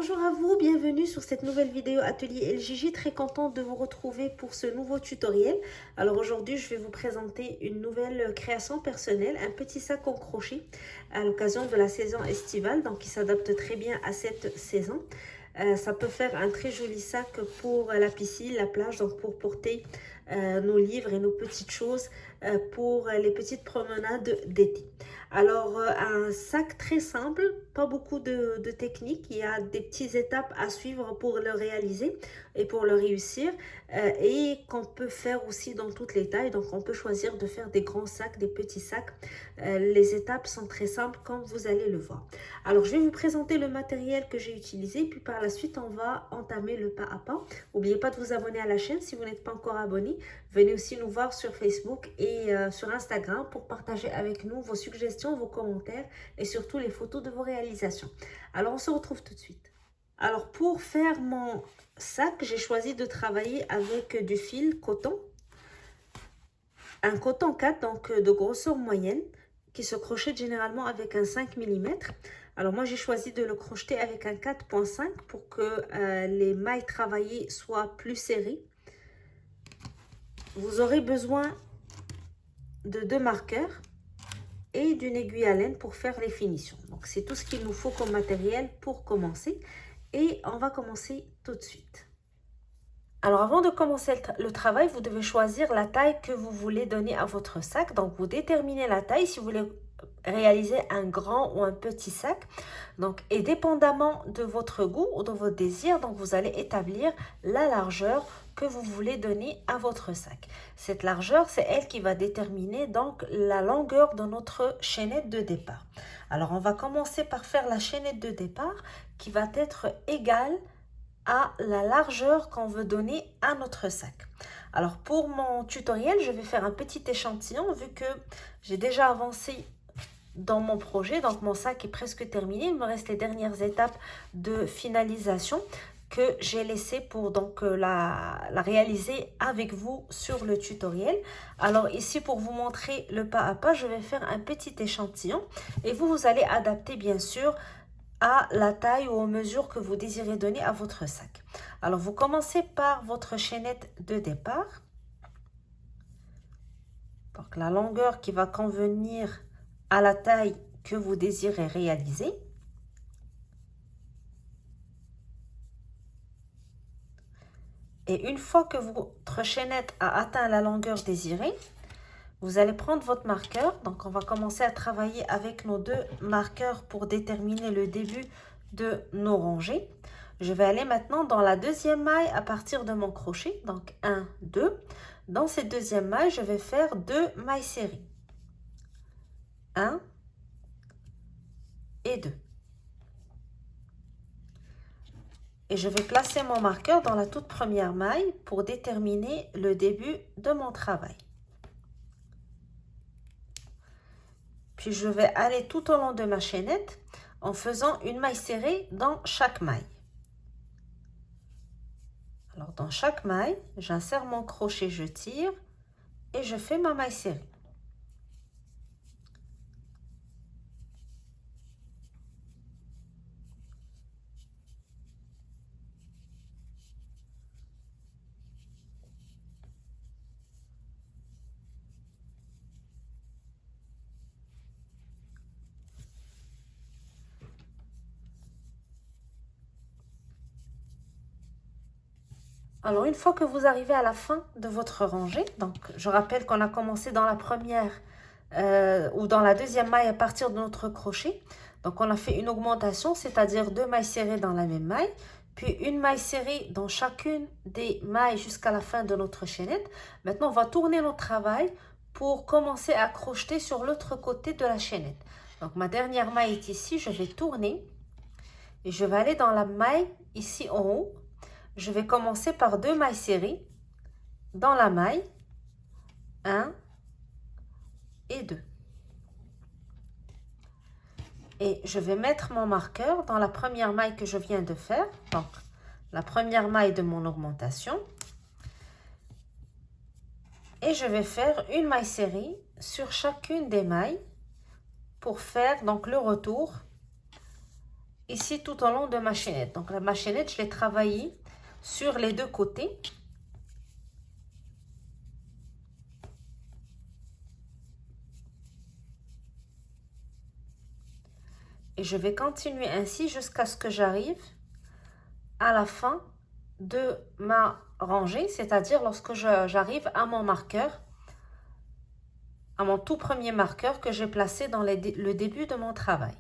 Bonjour à vous, bienvenue sur cette nouvelle vidéo atelier LJJ, très contente de vous retrouver pour ce nouveau tutoriel. Alors aujourd'hui je vais vous présenter une nouvelle création personnelle, un petit sac en crochet à l'occasion de la saison estivale, donc qui s'adapte très bien à cette saison. Ça peut faire un très joli sac pour la piscine, la plage, donc pour porter nos livres et nos petites choses pour les petites promenades d'été. Alors, un sac très simple, pas beaucoup de techniques. Il y a des petites étapes à suivre pour le réaliser et pour le réussir. Et qu'on peut faire aussi dans toutes les tailles. Donc, on peut choisir de faire des grands sacs, des petits sacs. Les étapes sont très simples comme vous allez le voir. Alors, je vais vous présenter le matériel que j'ai utilisé. Puis par la suite, on va entamer le pas à pas. N'oubliez pas de vous abonner à la chaîne si vous n'êtes pas encore abonné. Venez aussi nous voir sur Facebook et sur Instagram pour partager avec nous vos suggestions, vos commentaires et surtout les photos de vos réalisations. Alors, on se retrouve tout de suite. Alors, pour faire mon sac, j'ai choisi de travailler avec du fil coton. Un coton 4, donc de grosseur moyenne, qui se crochette généralement avec un 5 mm. Alors, moi, j'ai choisi de le crocheter avec un 4,5 pour que les mailles travaillées soient plus serrées. Vous aurez besoin de 2 marqueurs et d'une aiguille à laine pour faire les finitions. Donc, c'est tout ce qu'il nous faut comme matériel pour commencer. Et on va commencer tout de suite. Alors, avant de commencer le travail, vous devez choisir la taille que vous voulez donner à votre sac. Donc, vous déterminez la taille si vous voulez réaliser un grand ou un petit sac. Donc, et dépendamment de votre goût ou de votre désir, donc vous allez établir la largeur que vous voulez donner à votre sac. Cette largeur, c'est elle qui va déterminer donc la longueur de notre chaînette de départ. Alors, on va commencer par faire la chaînette de départ qui va être égale à la largeur qu'on veut donner à notre sac. Alors, pour mon tutoriel, je vais faire un petit échantillon vu que j'ai déjà avancé dans mon projet. Donc, mon sac est presque terminé. Il me reste les dernières étapes de finalisation que j'ai laissé pour donc la réaliser avec vous sur le tutoriel. Alors ici, pour vous montrer le pas à pas, je vais faire un petit échantillon et vous allez adapter bien sûr à la taille ou aux mesures que vous désirez donner à votre sac. Alors, vous commencez par votre chaînette de départ. Donc, la longueur qui va convenir à la taille que vous désirez réaliser. Et une fois que votre chaînette a atteint la longueur désirée, vous allez prendre votre marqueur. Donc, on va commencer à travailler avec nos 2 marqueurs pour déterminer le début de nos rangées. Je vais aller maintenant dans la 2e maille à partir de mon crochet. Donc, 1, 2. Dans cette 2e maille, je vais faire 2 mailles serrées. 1 et 2. Et je vais placer mon marqueur dans la toute première maille pour déterminer le début de mon travail. Puis je vais aller tout au long de ma chaînette en faisant une maille serrée dans chaque maille. Alors dans chaque maille, j'insère mon crochet, je tire et je fais ma maille serrée. Alors, une fois que vous arrivez à la fin de votre rangée, donc je rappelle qu'on a commencé dans la première ou dans la 2e maille à partir de notre crochet. Donc, on a fait une augmentation, c'est-à-dire 2 mailles serrées dans la même maille, puis une maille serrée dans chacune des mailles jusqu'à la fin de notre chaînette. Maintenant, on va tourner notre travail pour commencer à crocheter sur l'autre côté de la chaînette. Donc, ma dernière maille est ici, je vais tourner et je vais aller dans la maille ici en haut. Je vais commencer par 2 mailles serrées dans la maille 1 et 2. Et je vais mettre mon marqueur dans la première maille que je viens de faire. Donc, la première maille de mon augmentation. Et je vais faire une maille serrée sur chacune des mailles pour faire donc le retour ici tout au long de ma chaînette. Donc ma chaînette, je l'ai travaillée sur les deux côtés. Et je vais continuer ainsi jusqu'à ce que j'arrive à la fin de ma rangée, c'est-à-dire lorsque j'arrive à mon marqueur, à mon tout premier marqueur que j'ai placé dans le début de mon travail.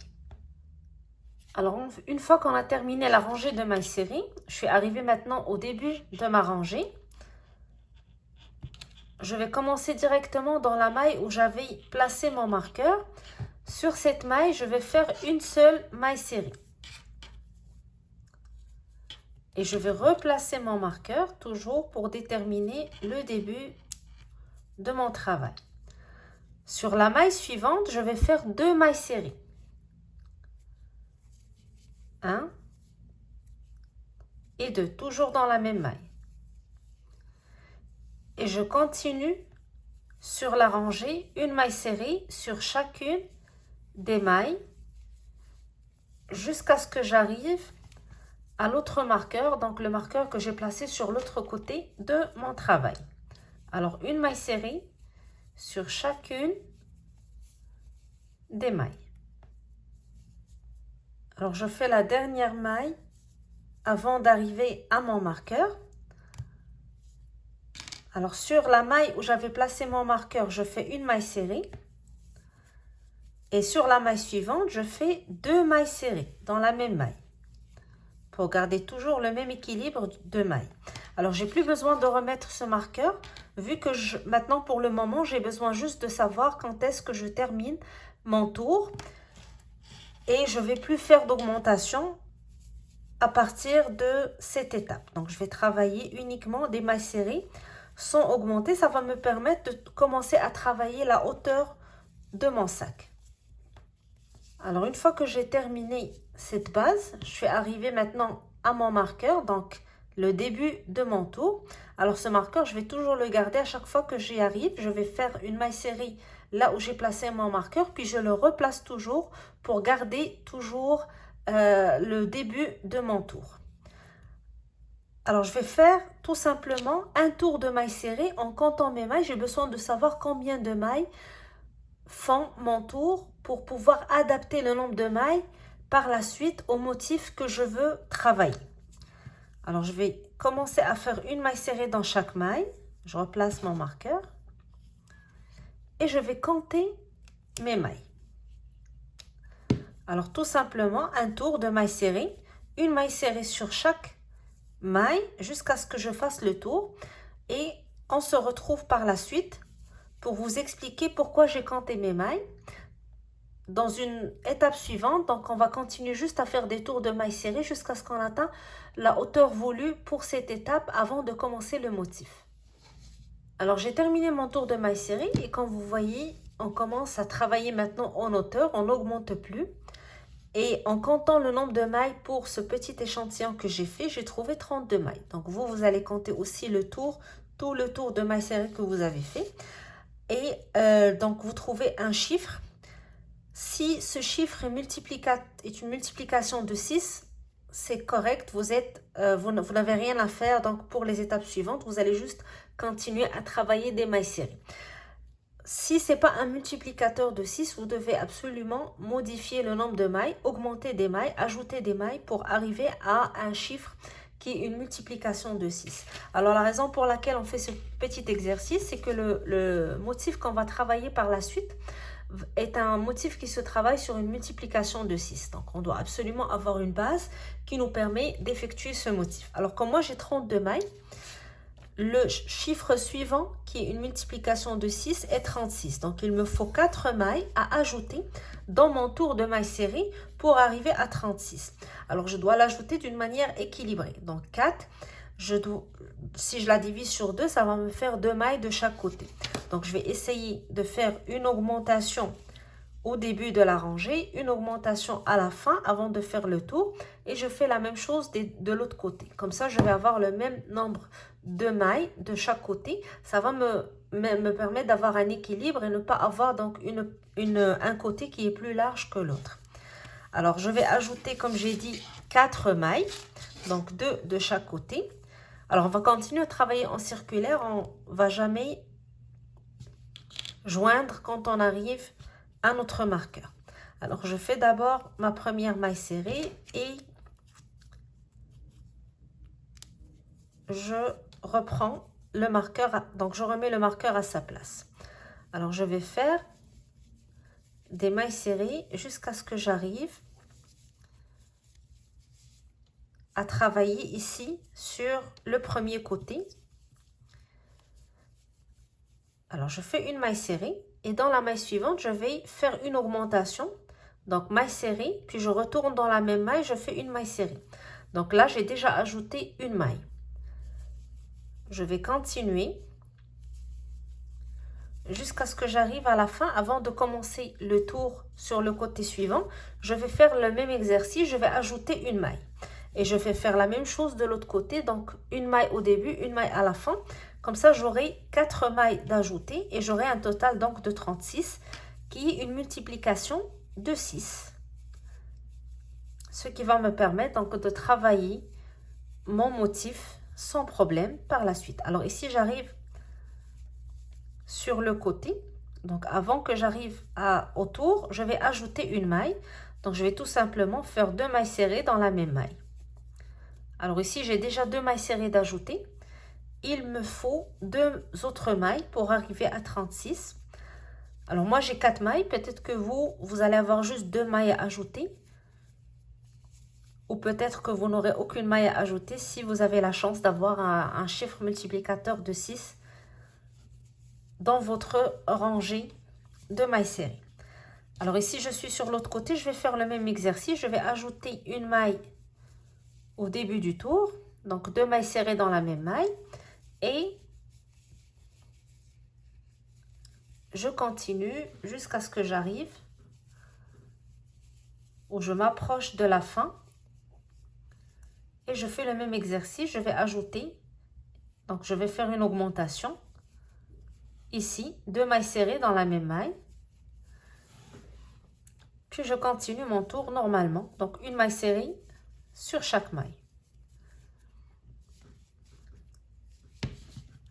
Alors, une fois qu'on a terminé la rangée de mailles serrées, je suis arrivée maintenant au début de ma rangée. Je vais commencer directement dans la maille où j'avais placé mon marqueur. Sur cette maille, je vais faire une seule maille serrée. Et je vais replacer mon marqueur toujours pour déterminer le début de mon travail. Sur la maille suivante, je vais faire 2 mailles serrées. 1 et 2, toujours dans la même maille. Et je continue sur la rangée, une maille serrée sur chacune des mailles jusqu'à ce que j'arrive à l'autre marqueur, donc le marqueur que j'ai placé sur l'autre côté de mon travail. Alors, une maille serrée sur chacune des mailles. Alors, je fais la dernière maille avant d'arriver à mon marqueur. Alors, sur la maille où j'avais placé mon marqueur, je fais une maille serrée. Et sur la maille suivante, je fais 2 mailles serrées dans la même maille. Pour garder toujours le même équilibre de mailles. Alors, j'ai plus besoin de remettre ce marqueur, vu que maintenant, pour le moment, j'ai besoin juste de savoir quand est-ce que je termine mon tour. Et je ne vais plus faire d'augmentation à partir de cette étape. Donc, je vais travailler uniquement des mailles serrées sans augmenter. Ça va me permettre de commencer à travailler la hauteur de mon sac. Alors, une fois que j'ai terminé cette base, je suis arrivée maintenant à mon marqueur, donc le début de mon tour. Alors, ce marqueur, je vais toujours le garder à chaque fois que j'y arrive. Je vais faire une maille serrée là où j'ai placé mon marqueur, puis je le replace toujours pour garder toujours le début de mon tour. Alors, je vais faire tout simplement un tour de maille serrée en comptant mes mailles. J'ai besoin de savoir combien de mailles font mon tour pour pouvoir adapter le nombre de mailles par la suite au motif que je veux travailler. Alors, je vais commencer à faire une maille serrée dans chaque maille. Je replace mon marqueur et je vais compter mes mailles. Alors, tout simplement, un tour de maille serrée, une maille serrée sur chaque maille jusqu'à ce que je fasse le tour. Et on se retrouve par la suite pour vous expliquer pourquoi j'ai compté mes mailles. Dans une étape suivante, donc on va continuer juste à faire des tours de mailles serrées jusqu'à ce qu'on atteigne la hauteur voulue pour cette étape avant de commencer le motif. Alors, j'ai terminé mon tour de mailles serrées et comme vous voyez, on commence à travailler maintenant en hauteur, on n'augmente plus. Et en comptant le nombre de mailles pour ce petit échantillon que j'ai fait, j'ai trouvé 32 mailles. Donc, vous allez compter aussi le tour, tout le tour de mailles serrées que vous avez fait. Et donc, vous trouvez un chiffre. Si ce chiffre est une multiplication de 6, c'est correct, vous n'avez rien à faire. Donc, pour les étapes suivantes, vous allez juste continuer à travailler des mailles serrées. Si ce n'est pas un multiplicateur de 6, vous devez absolument modifier le nombre de mailles, augmenter des mailles, ajouter des mailles pour arriver à un chiffre qui est une multiplication de 6. Alors, la raison pour laquelle on fait ce petit exercice, c'est que le motif qu'on va travailler par la suite est un motif qui se travaille sur une multiplication de 6. Donc, on doit absolument avoir une base qui nous permet d'effectuer ce motif. Alors, comme moi, j'ai 32 mailles, le chiffre suivant, qui est une multiplication de 6, est 36. Donc, il me faut 4 mailles à ajouter dans mon tour de mailles serrées pour arriver à 36. Alors, je dois l'ajouter d'une manière équilibrée. Donc, 4, si je la divise sur 2, ça va me faire 2 mailles de chaque côté. Donc, je vais essayer de faire une augmentation au début de la rangée, une augmentation à la fin avant de faire le tour. Et je fais la même chose de l'autre côté. Comme ça, je vais avoir le même nombre de mailles de chaque côté. Ça va me permettre d'avoir un équilibre et ne pas avoir donc un côté qui est plus large que l'autre. Alors, je vais ajouter, comme j'ai dit, 4 mailles. Donc, 2 de chaque côté. Alors, on va continuer à travailler en circulaire. On ne va jamais joindre quand on arrive à notre marqueur. Alors, je fais d'abord ma première maille serrée et je reprends le marqueur. Donc, je remets le marqueur à sa place. Alors, je vais faire des mailles serrées jusqu'à ce que j'arrive à travailler ici sur le premier côté. Alors, je fais une maille serrée et dans la maille suivante, je vais faire une augmentation. Donc, maille serrée, puis je retourne dans la même maille, je fais une maille serrée. Donc là, j'ai déjà ajouté une maille. Je vais continuer jusqu'à ce que j'arrive à la fin. Avant de commencer le tour sur le côté suivant, je vais faire le même exercice, je vais ajouter une maille. Et je vais faire la même chose de l'autre côté, donc une maille au début, une maille à la fin. Comme ça, j'aurai 4 mailles d'ajouter et j'aurai un total donc de 36 qui est une multiplication de 6. Ce qui va me permettre donc de travailler mon motif sans problème par la suite. Alors ici, j'arrive sur le côté. Donc avant que j'arrive au tour, je vais ajouter une maille. Donc je vais tout simplement faire 2 mailles serrées dans la même maille. Alors ici, j'ai déjà 2 mailles serrées d'ajouter. Il me faut 2 autres mailles pour arriver à 36. Alors moi, j'ai 4 mailles. Peut-être que vous allez avoir juste 2 mailles à ajouter. Ou peut-être que vous n'aurez aucune maille à ajouter si vous avez la chance d'avoir un chiffre multiplicateur de 6 dans votre rangée de mailles serrées. Alors ici, je suis sur l'autre côté. Je vais faire le même exercice. Je vais ajouter une maille au début du tour. Donc 2 mailles serrées dans la même maille. Et je continue jusqu'à ce que j'arrive où je m'approche de la fin. Et je fais le même exercice. Je vais ajouter. Donc je vais faire une augmentation. Ici, 2 mailles serrées dans la même maille. Puis je continue mon tour normalement. Donc une maille serrée sur chaque maille.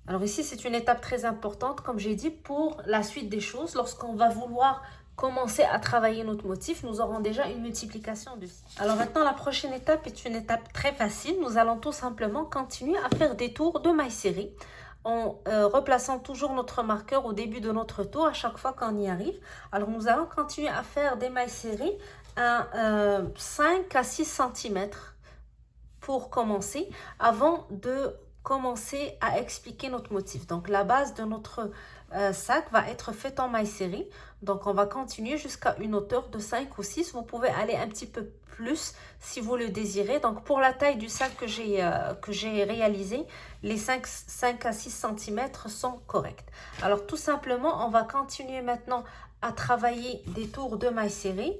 Alors ici, c'est une étape très importante, comme j'ai dit, pour la suite des choses. Lorsqu'on va vouloir commencer à travailler notre motif, nous aurons déjà une multiplication de 6. Alors maintenant, la prochaine étape est une étape très facile. Nous allons tout simplement continuer à faire des tours de mailles serrées en replaçant toujours notre marqueur au début de notre tour à chaque fois qu'on y arrive. Alors nous allons continuer à faire des mailles serrées à 5 à 6 cm pour commencer, avant de commencer à expliquer notre motif. Donc la base de notre sac va être faite en mailles serrées. Donc on va continuer jusqu'à une hauteur de 5 ou 6. Vous pouvez aller un petit peu plus si vous le désirez. Donc pour la taille du sac que j'ai réalisé, les 5 à 6 cm sont corrects. Alors tout simplement, on va continuer maintenant à travailler des tours de mailles serrées.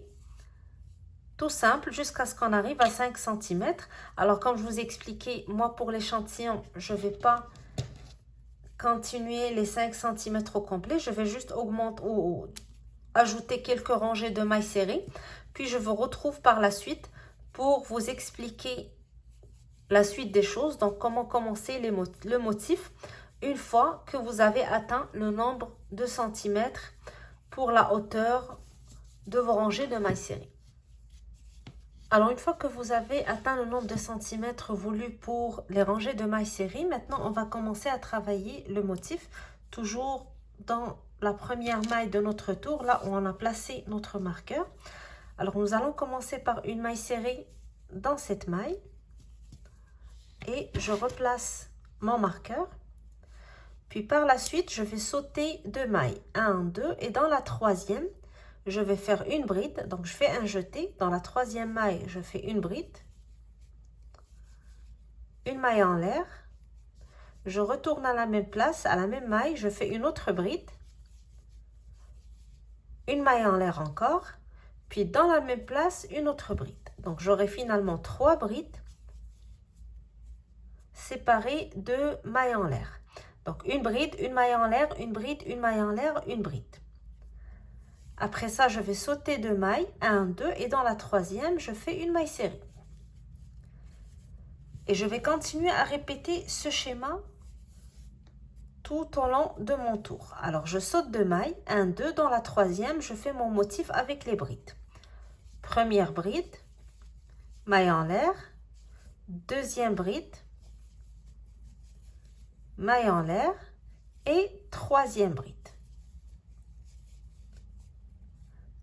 Tout simple, jusqu'à ce qu'on arrive à 5 cm. Alors, comme je vous ai expliqué, moi, pour l'échantillon, je ne vais pas continuer les 5 cm au complet. Je vais juste augmenter ou ajouter quelques rangées de mailles serrées. Puis, je vous retrouve par la suite pour vous expliquer la suite des choses. Donc, comment commencer le motif une fois que vous avez atteint le nombre de centimètres pour la hauteur de vos rangées de mailles serrées. Alors, une fois que vous avez atteint le nombre de centimètres voulu pour les rangées de mailles serrées, maintenant, on va commencer à travailler le motif, toujours dans la première maille de notre tour, là où on a placé notre marqueur. Alors, nous allons commencer par une maille serrée dans cette maille. Et je replace mon marqueur. Puis, par la suite, je vais sauter 2 mailles. 1, 2. Et dans la troisième, je vais faire une bride, donc je fais un jeté. Dans la troisième maille, je fais une bride, une maille en l'air. Je retourne à la même place, à la même maille, je fais une autre bride, une maille en l'air encore, puis dans la même place, une autre bride. Donc j'aurai finalement 3 brides séparées de mailles en l'air. Donc une bride, une maille en l'air, une bride, une maille en l'air, une bride. Après ça, je vais sauter 2 mailles, 1, 2, et dans la troisième, je fais une maille serrée. Et je vais continuer à répéter ce schéma tout au long de mon tour. Alors, je saute 2 mailles, 1, 2, dans la troisième, je fais mon motif avec les brides. Première bride, maille en l'air, deuxième bride, maille en l'air et troisième bride.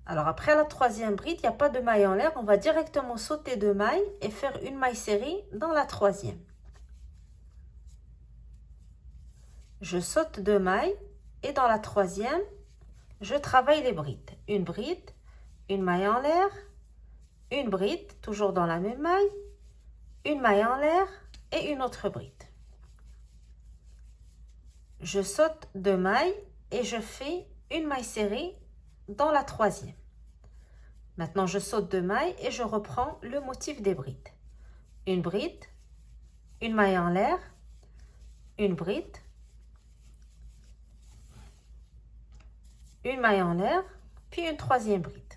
Alors après la troisième bride, il n'y a pas de maille en l'air, on va directement sauter 2 mailles et faire une maille serrée dans la troisième. Je saute 2 mailles et dans la troisième, je travaille les brides. Une maille en l'air, une bride, toujours dans la même maille, une maille en l'air et une autre bride. Je saute 2 mailles et je fais une maille serrée dans la troisième. Maintenant, je saute 2 mailles et je reprends le motif des brides. Une bride, une maille en l'air, une bride, une maille en l'air, puis une troisième bride.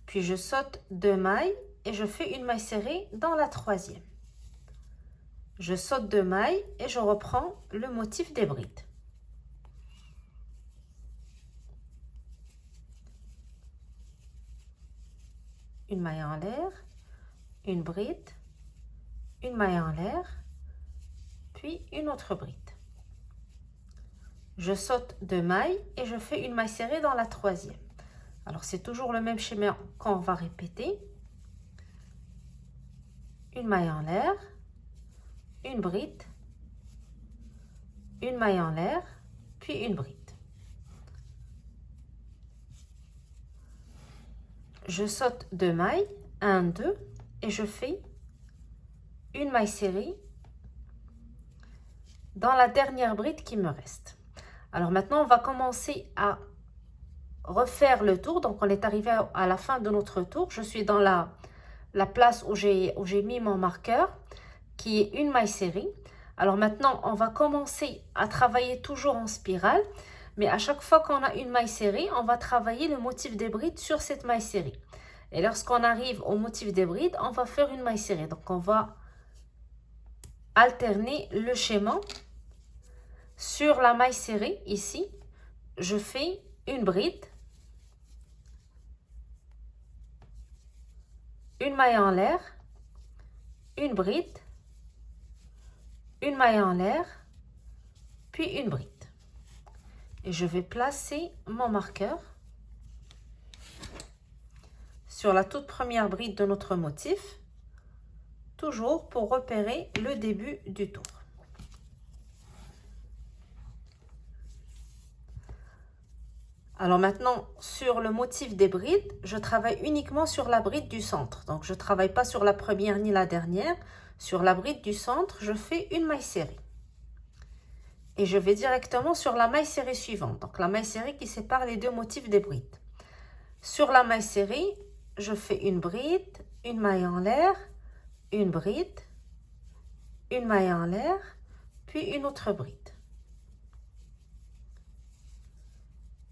Puis je saute 2 mailles et je fais une maille serrée dans la troisième. Je saute 2 mailles et je reprends le motif des brides. Une maille en l'air, une bride, une maille en l'air, puis une autre bride. Je saute 2 mailles et je fais une maille serrée dans la troisième. Alors c'est toujours le même schéma qu'on va répéter. Une maille en l'air, une bride, une maille en l'air, puis une bride. Je saute 2 mailles, 1, 2, et je fais une maille serrée dans la dernière bride qui me reste. Alors maintenant, on va commencer à refaire le tour. Donc, on est arrivé à la fin de notre tour. Je suis dans la place où j'ai mis mon marqueur, qui est une maille serrée. Alors maintenant, on va commencer à travailler toujours en spirale. Mais à chaque fois qu'on a une maille serrée, on va travailler le motif des brides sur cette maille serrée. Et lorsqu'on arrive au motif des brides, on va faire une maille serrée. Donc, on va alterner le schéma. Sur la maille serrée, ici, je fais une bride, une maille en l'air, une bride, une maille en l'air, puis une bride. Et je vais placer mon marqueur sur la toute première bride de notre motif, toujours pour repérer le début du tour. Alors maintenant, sur le motif des brides, je travaille uniquement sur la bride du centre. Donc, je ne travaille pas sur la première ni la dernière. Sur la bride du centre, je fais une maille serrée. Et je vais directement sur la maille serrée suivante. Donc, la maille serrée qui sépare les deux motifs des brides. Sur la maille serrée, je fais une bride, une maille en l'air, une bride, une maille en l'air, puis une autre bride.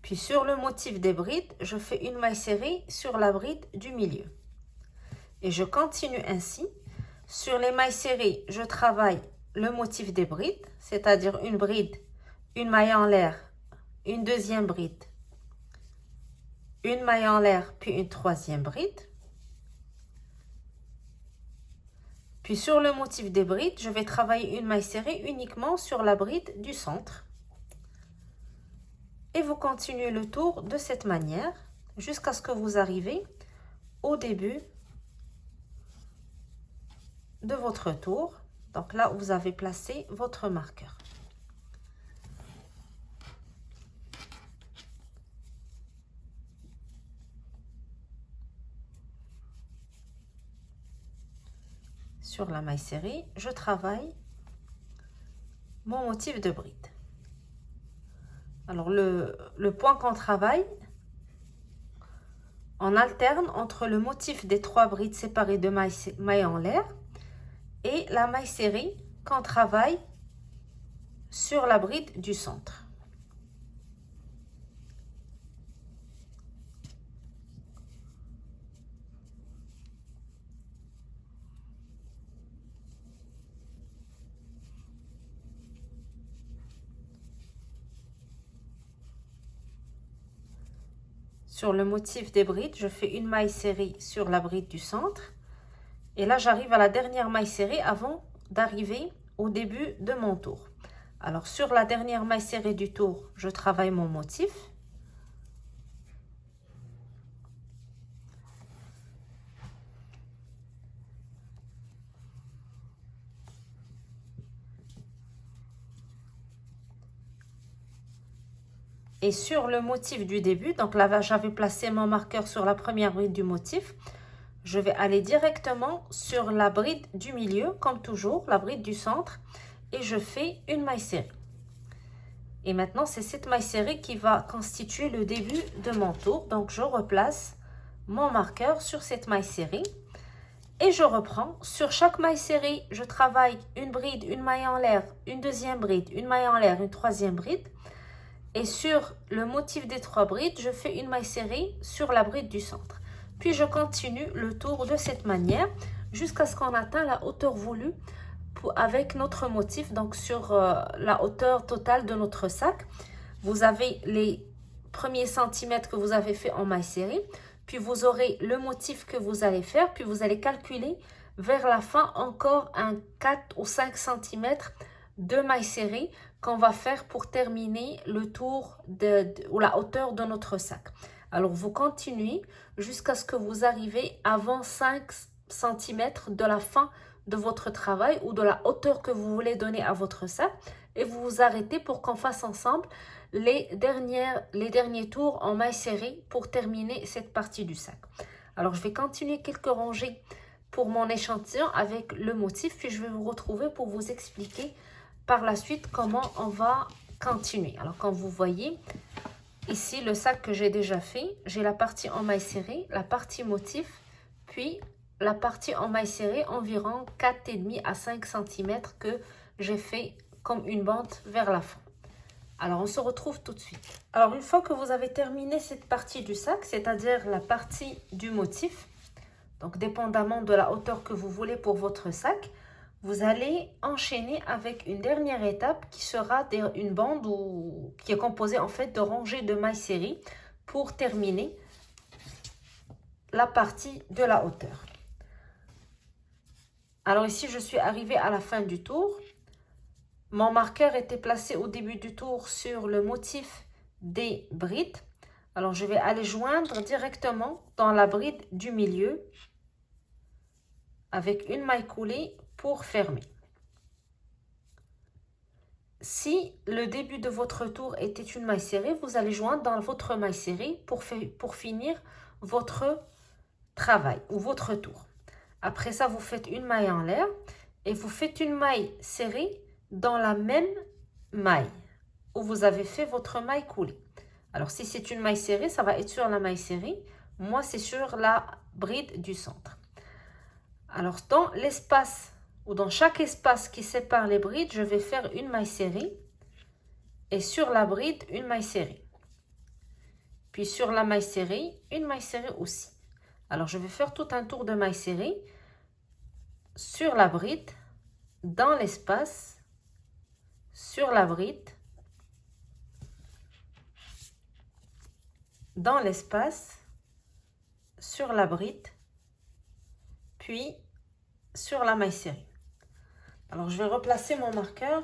Puis sur le motif des brides, je fais une maille serrée sur la bride du milieu. Et je continue ainsi. Sur les mailles serrées, je travaille le motif des brides, c'est-à-dire une bride, une maille en l'air, une deuxième bride, une maille en l'air, puis une troisième bride. Puis sur le motif des brides, je vais travailler une maille serrée uniquement sur la bride du centre. Et vous continuez le tour de cette manière jusqu'à ce que vous arrivez au début de votre tour. Donc là, vous avez placé votre marqueur. Sur la maille serrée, je travaille mon motif de bride. Alors, le point qu'on travaille, on alterne entre le motif des 3 brides séparées de mailles en l'air et la maille serrée qu'on travaille sur la bride du centre. sur le motif des brides, je fais une maille serrée sur la bride du centre. Et là, j'arrive à la dernière maille serrée avant d'arriver au début de mon tour. Alors, sur la dernière maille serrée du tour, je travaille mon motif. Et sur le motif du début, donc là, j'avais placé mon marqueur sur la première bride du motif. Je vais aller directement sur la bride du milieu, comme toujours, la bride du centre. Et je fais une maille serrée. Et maintenant, c'est cette maille serrée qui va constituer le début de mon tour. Donc, je replace mon marqueur sur cette maille serrée. Et je reprends. Sur chaque maille serrée, je travaille une bride, une maille en l'air, une deuxième bride, une maille en l'air, une troisième bride. Et sur le motif des 3 brides, je fais une maille serrée sur la bride du centre. Puis je continue le tour de cette manière jusqu'à ce qu'on atteigne la hauteur voulue avec notre motif. Donc sur la hauteur totale de notre sac, vous avez les premiers centimètres que vous avez fait en maille serrée. Puis vous aurez le motif que vous allez faire. Puis vous allez calculer vers la fin encore un 4 ou 5 cm de maille serrée qu'on va faire pour terminer le tour ou la hauteur de notre sac. Alors, vous continuez jusqu'à ce que vous arrivez avant 5 cm de la fin de votre travail ou de la hauteur que vous voulez donner à votre sac. Et vous vous arrêtez pour qu'on fasse ensemble les derniers tours en maille serrée pour terminer cette partie du sac. Alors, je vais continuer quelques rangées pour mon échantillon avec le motif. Puis, je vais vous retrouver pour vous expliquer par la suite comment on va continuer. Alors, quand vous voyez ici le sac que j'ai déjà fait, j'ai la partie en maille serrée, la partie motif, puis la partie en maille serrée environ 4,5 à 5 cm que j'ai fait comme une bande vers la fin. Alors, on se retrouve tout de suite. Alors, une fois que vous avez terminé cette partie du sac, c'est-à-dire la partie du motif, donc dépendamment de la hauteur que vous voulez pour votre sac, vous allez enchaîner avec une dernière étape qui sera une bande qui est composée en fait de rangées de mailles serrées pour terminer la partie de la hauteur. Alors ici, je suis arrivée à la fin du tour. Mon marqueur était placé au début du tour sur le motif des brides. Alors, je vais aller joindre directement dans la bride du milieu avec une maille coulée pour fermer. Si le début de votre tour était une maille serrée, vous allez joindre dans votre maille serrée pour finir votre travail ou votre tour. Après ça, vous faites une maille en l'air et vous faites une maille serrée dans la même maille où vous avez fait votre maille coulée. Alors, si c'est une maille serrée, ça va être sur la maille serrée. Moi, c'est sur la bride du centre. Alors, dans l'espace ou dans chaque espace qui sépare les brides, je vais faire une maille serrée et sur la bride, une maille serrée. Puis sur la maille serrée, une maille serrée aussi. Alors, je vais faire tout un tour de maille serrée sur la bride, dans l'espace, sur la bride, dans l'espace, sur la bride, puis sur la maille serrée. Alors, je vais replacer mon marqueur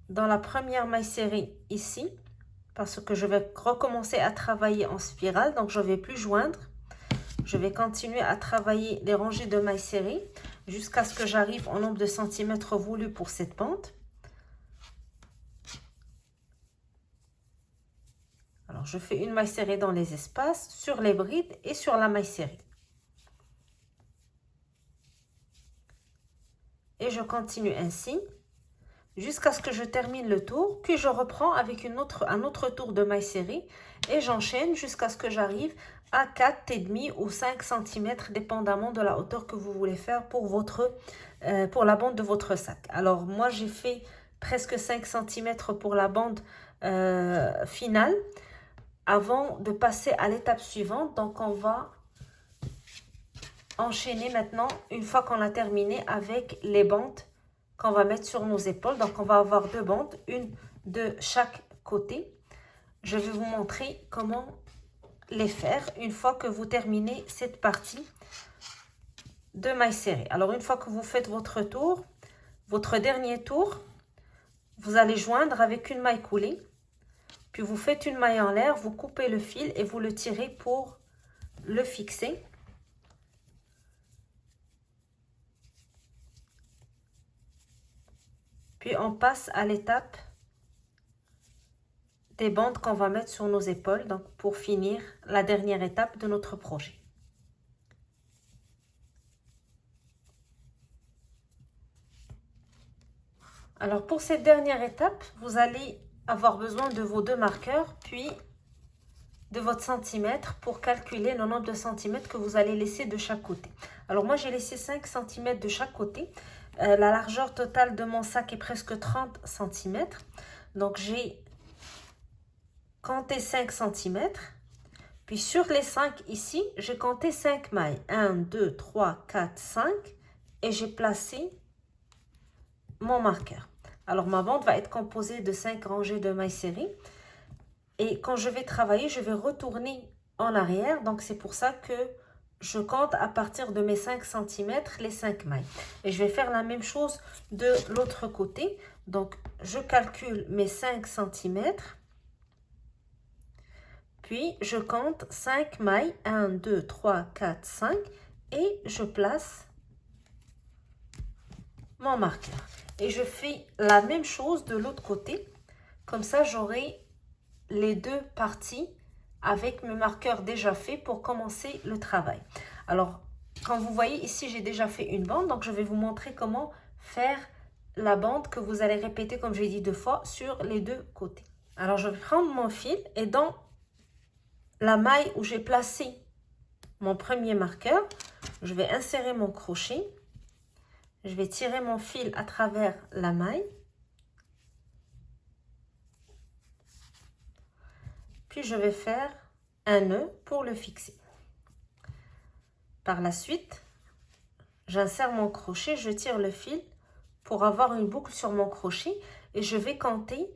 dans la première maille serrée ici, parce que je vais recommencer à travailler en spirale, donc je ne vais plus joindre. Je vais continuer à travailler les rangées de mailles serrées jusqu'à ce que j'arrive au nombre de centimètres voulu pour cette pente. Alors, je fais une maille serrée dans les espaces, sur les brides et sur la maille serrée. Et je continue ainsi jusqu'à ce que je termine le tour. Puis je reprends avec un autre tour de maille serrée et j'enchaîne jusqu'à ce que j'arrive à 4,5 ou 5 cm, dépendamment de la hauteur que vous voulez faire pour la bande de votre sac. Alors, moi, j'ai fait presque 5 cm pour la bande finale avant de passer à l'étape suivante. Donc, on va enchaîner maintenant, une fois qu'on a terminé, avec les bandes qu'on va mettre sur nos épaules. Donc, on va avoir 2 bandes, une de chaque côté. Je vais vous montrer comment les faire une fois que vous terminez cette partie de mailles serrées. Alors, une fois que vous faites votre tour, votre dernier tour, vous allez joindre avec une maille coulée. Puis, vous faites une maille en l'air, vous coupez le fil et vous le tirez pour le fixer. Puis, on passe à l'étape des bandes qu'on va mettre sur nos épaules, donc pour finir la dernière étape de notre projet. Alors pour cette dernière étape, vous allez avoir besoin de vos 2 marqueurs, puis de votre centimètre pour calculer le nombre de centimètres que vous allez laisser de chaque côté. Alors moi j'ai laissé 5 cm de chaque côté. La largeur totale de mon sac est presque 30 cm. Donc j'ai compté 5 cm. Puis sur les 5 ici, j'ai compté 5 mailles. 1, 2, 3, 4, 5. Et j'ai placé mon marqueur. Alors ma bande va être composée de 5 rangées de mailles serrées. Et quand je vais travailler, je vais retourner en arrière. Donc c'est pour ça que je compte à partir de mes 5 cm les 5 mailles. Et je vais faire la même chose de l'autre côté. Donc je calcule mes 5 cm. Puis, je compte 5 mailles, 1, 2, 3, 4, 5 et je place mon marqueur. Et je fais la même chose de l'autre côté. Comme ça, j'aurai les 2 parties avec mes marqueurs déjà faits pour commencer le travail. Alors, quand vous voyez ici, j'ai déjà fait une bande. Donc, je vais vous montrer comment faire la bande que vous allez répéter, comme j'ai dit 2 fois, sur les 2 côtés. Alors, je vais prendre mon fil et dans la maille où j'ai placé mon premier marqueur, je vais insérer mon crochet. Je vais tirer mon fil à travers la maille. Puis je vais faire un nœud pour le fixer. Par la suite, j'insère mon crochet, je tire le fil pour avoir une boucle sur mon crochet et je vais compter.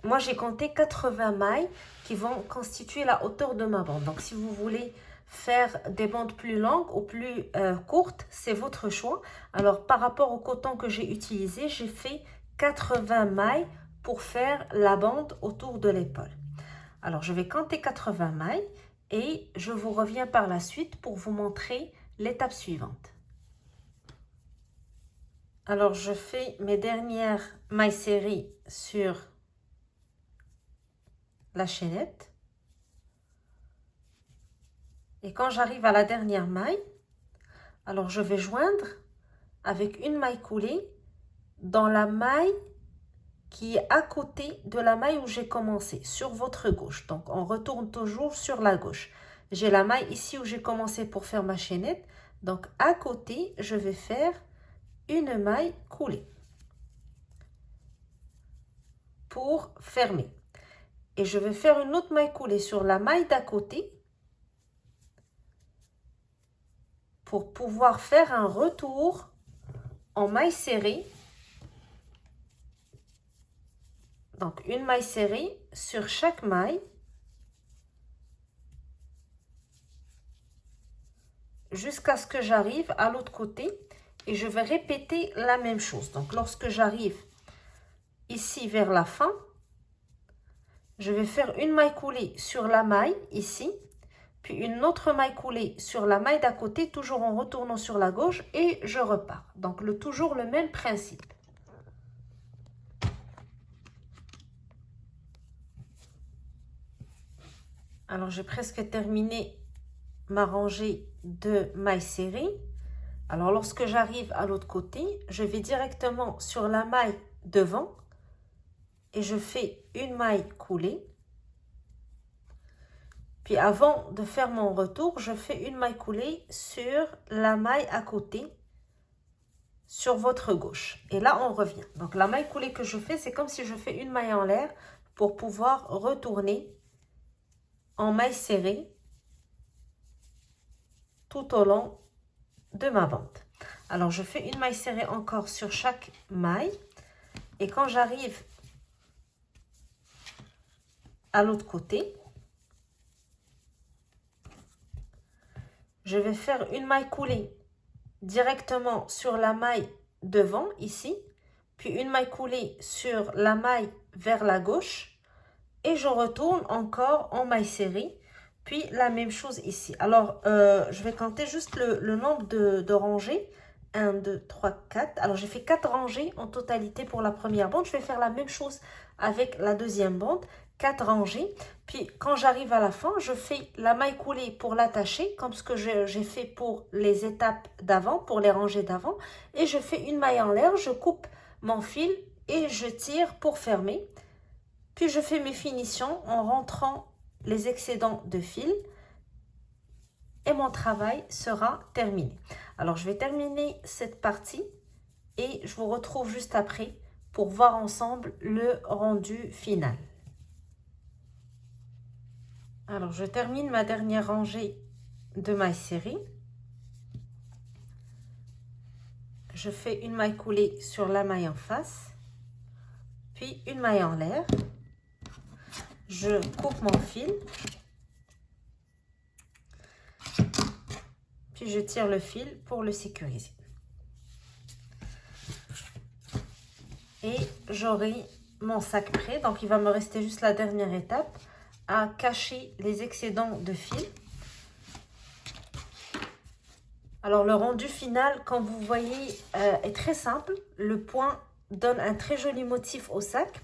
Moi, j'ai compté 80 mailles qui vont constituer la hauteur de ma bande. Donc, si vous voulez faire des bandes plus longues ou plus courtes, c'est votre choix. Alors, par rapport au coton que j'ai utilisé, j'ai fait 80 mailles pour faire la bande autour de l'épaule. Alors, je vais compter 80 mailles et je vous reviens par la suite pour vous montrer l'étape suivante. Alors, je fais mes dernières mailles serrées sur la chaînette. Et quand j'arrive à la dernière maille, alors je vais joindre avec une maille coulée dans la maille qui est à côté de la maille où j'ai commencé, sur votre gauche. Donc, on retourne toujours sur la gauche. J'ai la maille ici où j'ai commencé pour faire ma chaînette. Donc, à côté, je vais faire une maille coulée pour fermer. Et je vais faire une autre maille coulée sur la maille d'à côté pour pouvoir faire un retour en maille serrée. Donc, une maille serrée sur chaque maille jusqu'à ce que j'arrive à l'autre côté et je vais répéter la même chose. Donc, lorsque j'arrive ici vers la fin, je vais faire une maille coulée sur la maille ici, puis une autre maille coulée sur la maille d'à côté, toujours en retournant sur la gauche et je repars. Donc, toujours le même principe. Alors, j'ai presque terminé ma rangée de mailles serrées. Alors, lorsque j'arrive à l'autre côté, je vais directement sur la maille devant et je fais une maille coulée. Puis, avant de faire mon retour, je fais une maille coulée sur la maille à côté, sur votre gauche. Et là, on revient. Donc, la maille coulée que je fais, c'est comme si je fais une maille en l'air pour pouvoir retourner en maille serrée tout au long de ma bande. Alors, je fais une maille serrée encore sur chaque maille. Et quand j'arrive à l'autre côté, je vais faire une maille coulée directement sur la maille devant ici, puis une maille coulée sur la maille vers la gauche et je retourne encore en maille serrée, puis la même chose ici. Alors, je vais compter juste le nombre de rangées. 1, 2, 3, 4. Alors, j'ai fait 4 rangées en totalité pour la première bande. Je vais faire la même chose avec la deuxième bande. 4 rangées. Puis, quand j'arrive à la fin, je fais la maille coulée pour l'attacher, comme ce que j'ai fait pour les étapes d'avant, pour les rangées d'avant. Et je fais une maille en l'air, je coupe mon fil et je tire pour fermer. Puis, je fais mes finitions en rentrant les excédents de fil. Et mon travail sera terminé. Alors, je vais terminer cette partie et je vous retrouve juste après pour voir ensemble le rendu final. Alors, je termine ma dernière rangée de mailles serrées. Je fais une maille coulée sur la maille en face, puis une maille en l'air. Je coupe mon fil. Puis je tire le fil pour le sécuriser. Et j'aurai mon sac prêt. Donc, il va me rester juste la dernière étape à cacher les excédents de fil. Alors, le rendu final, comme vous voyez, est très simple. Le point donne un très joli motif au sac.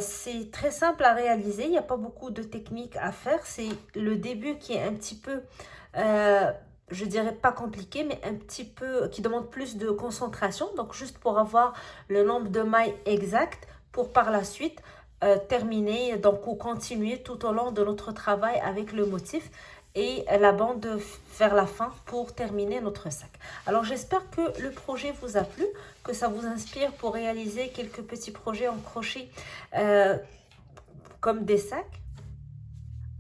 C'est très simple à réaliser. Il n'y a pas beaucoup de techniques à faire. C'est le début qui est un petit peu... je dirais pas compliqué, mais un petit peu, qui demande plus de concentration. Donc, juste pour avoir le nombre de mailles exact pour par la suite terminer, donc ou continuer tout au long de notre travail avec le motif et la bande vers la fin pour terminer notre sac. Alors, j'espère que le projet vous a plu, que ça vous inspire pour réaliser quelques petits projets en crochet comme des sacs.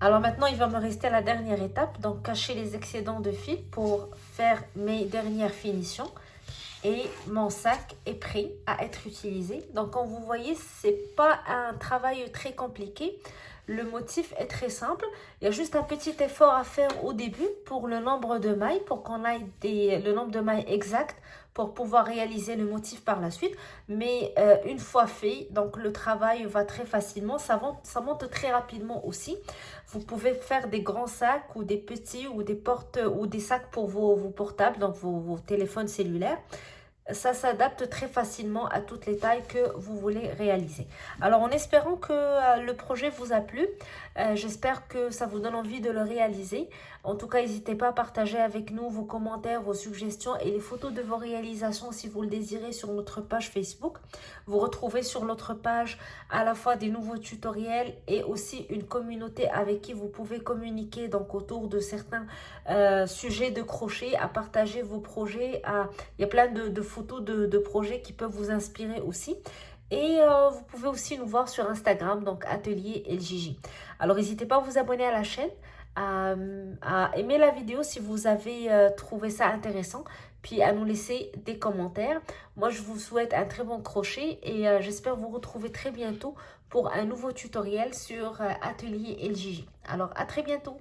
Alors maintenant, il va me rester la dernière étape, donc cacher les excédents de fil pour faire mes dernières finitions. Et mon sac est prêt à être utilisé. Donc comme vous voyez, c'est pas un travail très compliqué. Le motif est très simple. Il y a juste un petit effort à faire au début pour le nombre de mailles, pour qu'on ait le nombre de mailles exact pour pouvoir réaliser le motif par la suite. Mais une fois fait, donc le travail va très facilement. Ça monte très rapidement aussi. Vous pouvez faire des grands sacs ou des petits ou des sacs pour vos portables, donc vos téléphones cellulaires. Ça s'adapte très facilement à toutes les tailles que vous voulez réaliser. Alors, en espérant que le projet vous a plu, j'espère que ça vous donne envie de le réaliser. En tout cas, n'hésitez pas à partager avec nous vos commentaires, vos suggestions et les photos de vos réalisations si vous le désirez sur notre page Facebook. Vous retrouvez sur notre page à la fois des nouveaux tutoriels et aussi une communauté avec qui vous pouvez communiquer donc autour de certains sujets de crochet, à partager vos projets. Il y a plein de photos de projets qui peuvent vous inspirer aussi. Et vous pouvez aussi nous voir sur Instagram, donc Atelier LJJ. Alors, n'hésitez pas à vous abonner à la chaîne, à aimer la vidéo si vous avez trouvé ça intéressant, puis à nous laisser des commentaires. Moi, je vous souhaite un très bon crochet et j'espère vous retrouver très bientôt pour un nouveau tutoriel sur Atelier LJJ. Alors, à très bientôt!